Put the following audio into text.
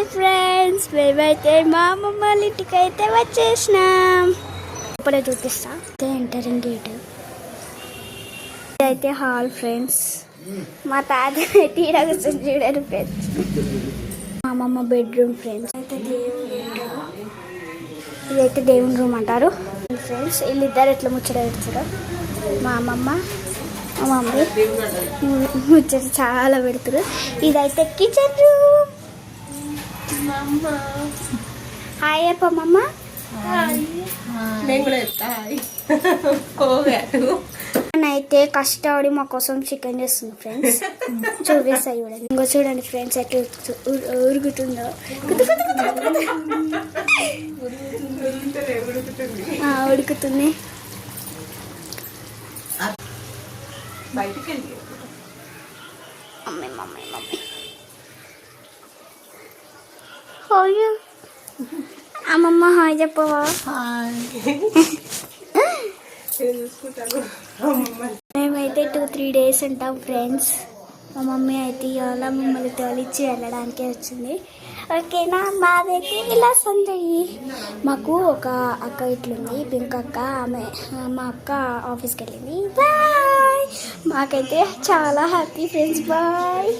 Hi friends, మేమైతే మా అమ్మమ్మ వాళ్ళ ఇంటికి అయితే వచ్చేసినాం. ఇప్పుడే చూపిస్తా. ఎంటరింగ్ గేట్ అయితే హాల్ ఫ్రెండ్స్. మా తాత తీరా కూర్చొని చూడారు ఫ్రెండ్స్. మా అమ్మమ్మ బెడ్రూమ్ ఫ్రెండ్స్. అయితే ఇదైతే దేవుని రూమ్ అంటారు ఫ్రెండ్స్. వీళ్ళిద్దరు ఎట్లా ముచ్చట పెడతారు. మా అమ్మమ్మ మా మమ్మీ ముచ్చట చాలా పెడతారు. ఇదైతే కిచెన్ రూమ్. హాయ్ అప్పమ్మ. అయితే కష్టపడి మా కోసం చికెన్ చేస్తుంది ఫ్రెండ్స్. చూపిస్తా చూడండి. ఇంకో చూడండి ఫ్రెండ్స్ ఎట్లా ఉరుగుతుందో. ఉడుకుతుంది. మమ్మీ మమ్మీ మమ్మీ హాయ్ అమ్మమ్మ. హాయ్ చెప్పవా. మేమైతే 2-3 days ఉంటాం ఫ్రెండ్స్. మా మమ్మీ అయితే ఇవాళ మమ్మల్ని తోలిచ్చి వెళ్ళడానికే వచ్చింది. ఓకేనా. మాదైతే ఇలా సందడి. మాకు ఒక అక్క ఇట్లుంది, పింక్ అక్క. ఆమె మా అక్క ఆఫీస్కి వెళ్ళింది. బాయ్. మాకైతే చాలా హ్యాపీ ఫ్రెండ్స్. బాయ్.